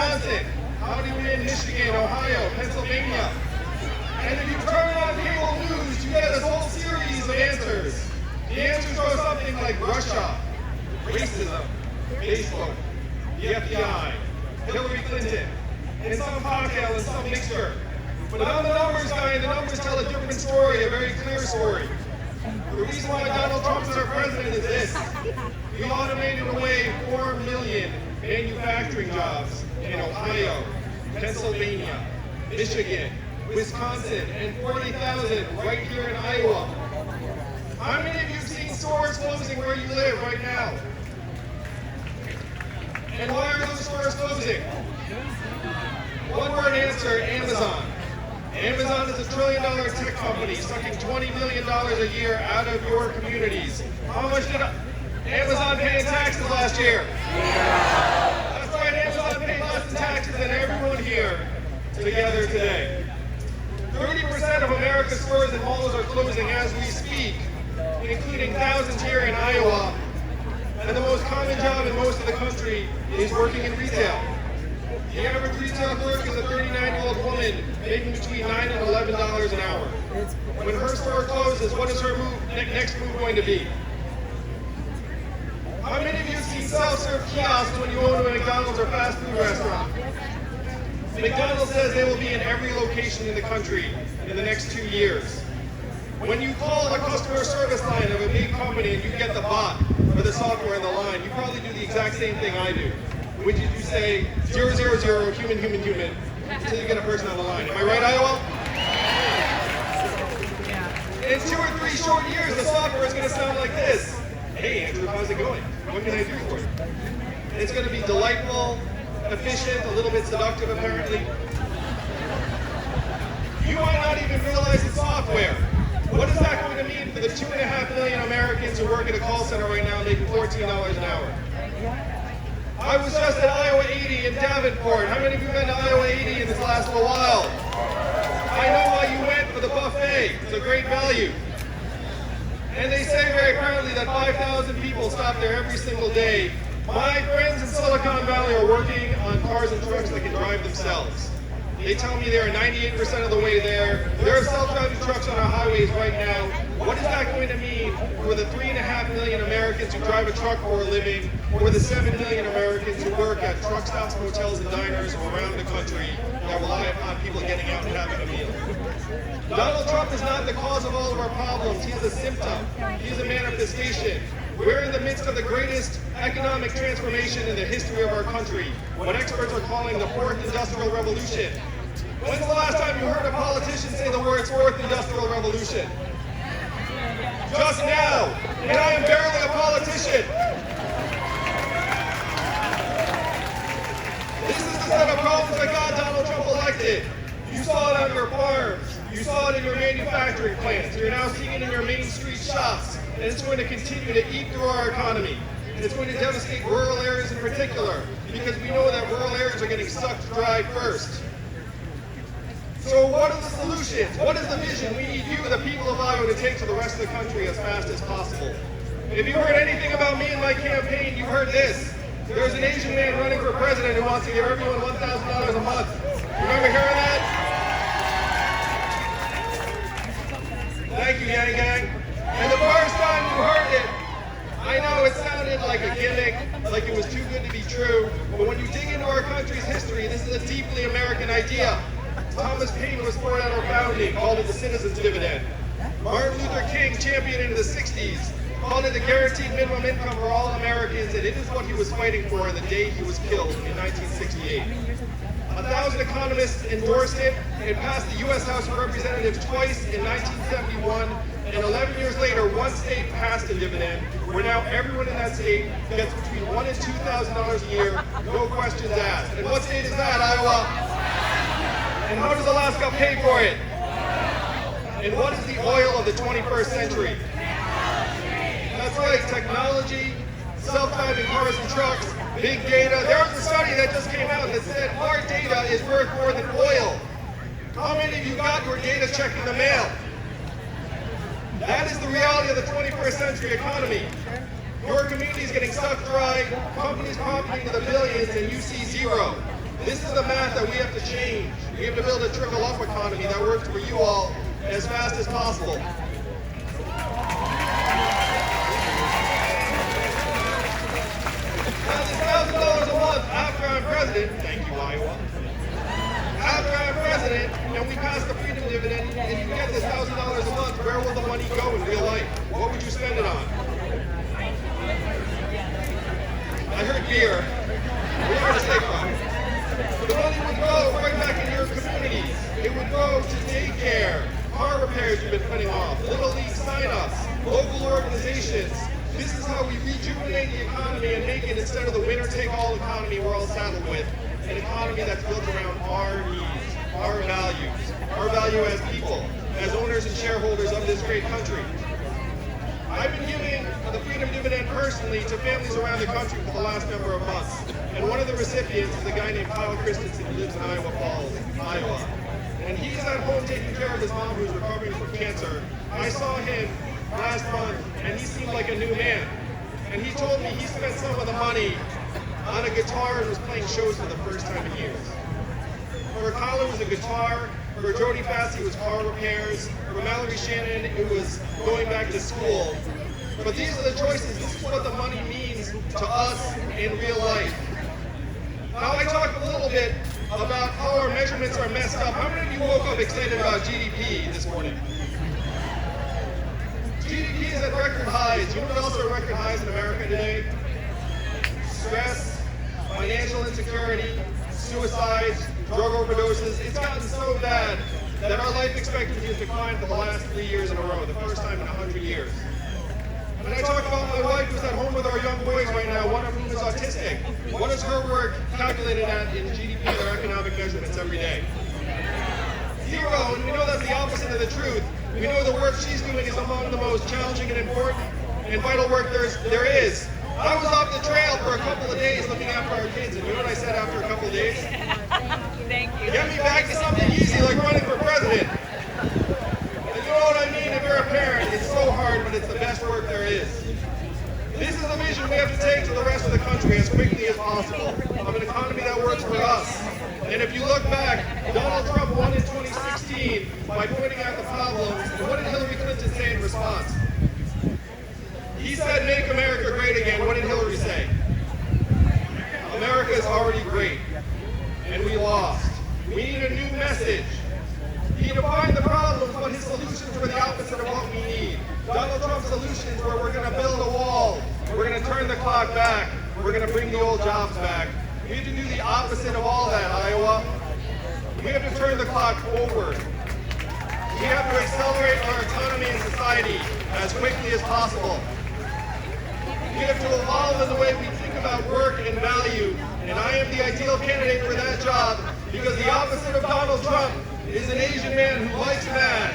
Wisconsin? How do you win Michigan, Ohio, Pennsylvania? And if you turn on cable news, you get a whole series of answers. The answers go something like Russia, racism, Facebook, the FBI, Hillary Clinton, and some cocktail and some mixture. But I'm the numbers guy, and the numbers tell a different story, a very clear story. The reason why Donald Trump is our president is this. We automated away 4 million manufacturing jobs in Ohio, Pennsylvania, Michigan, Wisconsin, and 40,000 right here in Iowa. How many of you have seen stores closing where you live right now? And why are those stores closing? One word answer, Amazon. Amazon is a $1 trillion tech company sucking $20 million a year out of your communities. How much did Amazon pay in taxes last year? That's right, Amazon paid less in taxes than everyone here together today. 30% of America's stores and malls are closing as we speak, including thousands here in Iowa. And the most common job in most of the country is working in retail. The average retail clerk is a 39-year-old woman making between $9 and $11 an hour. When her store closes, what is her next move going to be? How many of you have seen self-serve kiosks when you own a McDonald's or fast food restaurant? McDonald's says they will be in every location in the country in the next 2 years. When you call the customer service line of a big company and you get the bot or the software on the line, you probably do the exact same thing I do, which is you say 000, human, human, human, until you get a person on the line. Am I right, Iowa? In 2 or 3 short years, the software is going to sound like this. Hey, Andrew, how's it going? What can I do for you? It's going to be delightful, efficient, a little bit seductive, apparently. You might not even realize it's software. What is that going to mean for the 2.5 million Americans who work at a call center right now making $14 an hour? I was just at Iowa 80 in Davenport. How many of you have been to Iowa 80 in this last little while? I know why you went for the buffet. It's a great value. And they say very proudly that 5,000 people stop there every single day. My friends in Silicon Valley are working on cars and trucks that can drive themselves. They tell me they're 98% of the way there. There are self-driving trucks on our highways right now. What is that going to mean for the 3.5 million Americans who drive a truck for a living, or the 7 million Americans who work at truck stops, hotels, and diners around the country that rely upon people getting out and having a meal? Donald Trump is not the cause of all of our problems. He's a symptom. He's a manifestation. We're in the midst of the greatest economic transformation in the history of our country, what experts are calling the fourth industrial revolution. When's the last time you heard a politician say the words fourth industrial revolution? Just now, and I am barely a politician. This is the set of problems that got Donald Trump elected. You saw it on your farms. You saw it in your manufacturing plants. You're now seeing it in your main street shops. And it's going to continue to eat through our economy. And it's going to devastate rural areas in particular, because we know that rural areas are getting sucked dry first. So what are the solutions? What is the vision we need you, the people of Iowa, to take to the rest of the country as fast as possible? If you heard anything about me and my campaign, you heard this. There's an Asian man running for president who wants to give everyone $1,000 a month. Remember hearing that? Thank you, Gang Gang. And the first time you heard it, I know it sounded like a gimmick, like it was too good to be true, but when you dig into our country's history, this is a deeply American idea. Thomas Paine was for it at our founding, called it the citizen's dividend. Martin Luther King championed it in the 60s, called it the guaranteed minimum income for all Americans, and it is what he was fighting for the day he was killed in 1968. 1,000 economists endorsed it. It passed the U.S. House of Representatives twice in 1971, and 11 years later, one state passed a dividend, where now everyone in that state gets between $1,000 and $2,000 a year, no questions asked. And what state is that, Iowa? And how does Alaska pay for it? And what is the oil of the 21st century? That's right, technology, self-driving cars and trucks, big data. There was a study that just came out that said our data is worth more than oil. How many of you got your data checked in the mail? That is the reality of the 21st century economy. Your community is getting sucked dry, companies profiting to the billions, and you see zero. This is the math that we have to change. We have to build a trickle-up economy that works for you all as fast as possible. Now, this $1,000 a month after I'm president, thank you, Iowa. After I'm president and we pass the freedom dividend and you get this $1,000 a month, where will the money go in real life? What would you spend it on? I heard beer. Where to take from? The money would go right back into your communities. It would go to daycare, car repairs you've been putting off, Little League sign-ups, local organizations. This is how we rejuvenate the economy and make it, instead of the winner-take-all economy we're all saddled with, an economy that's built around our needs, our value as people, as owners and shareholders of this great country. I've been giving the freedom dividend personally to families around the country for the last number of months. And one of the recipients is a guy named Kyle Christensen who lives in Iowa Falls, Iowa. And he's at home taking care of his mom who's recovering from cancer. I saw him last month and he seemed like a new man. And he told me he spent some of the money on a guitar and was playing shows for the first time in years. For Kyle, it was a guitar. For Jody Fassey, it was car repairs. For Mallory Shannon, it was going back to school. But these are the choices. This is what the money means to us in real life. Now, I talked a little bit about how our measurements are messed up. How many of you woke up excited about GDP this morning? GDP is at record highs. You know what else are record highs in America today? Stress, financial insecurity, suicides, drug overdoses. It's gotten so bad that our life expectancy has declined for the last 3 years in a row, the first time in 100 years. And I talk about my wife who's at home with our young boys right now, one of whom is autistic. What is her work calculated at in GDP or economic measurements every day? 0, and we know that's the opposite of the truth. We know the work she's doing is among the most challenging and important and vital work there is. I was off the trail for a couple of days looking after our kids, and you know what I said after a couple of days? Thank you. Get me back to something easy like running for president. And you know what I mean? If you're a parent, it's so hard, but it's the best work there is. This is the vision we have to take to the rest of the country as quickly as possible, of an economy that works for us. And if you look back, Donald Trump won in 2016 by pointing out the problems. And what did Hillary Clinton say in response? He said, "Make America great again." What did Hillary say? America is already great, and we lost. We need a new message. He defined the problems, but his solutions were the opposite of what we need. Donald Trump's solutions were, we're going to build a wall, we're going to turn the clock back, we're going to bring the old jobs back. We have to do the opposite of all that, Iowa. We have to turn the clock forward. We have to accelerate our economy and society as quickly as possible. We have to evolve in the way we think about work and value, and I am the ideal candidate for that job because the opposite of Donald Trump is an Asian man who likes math.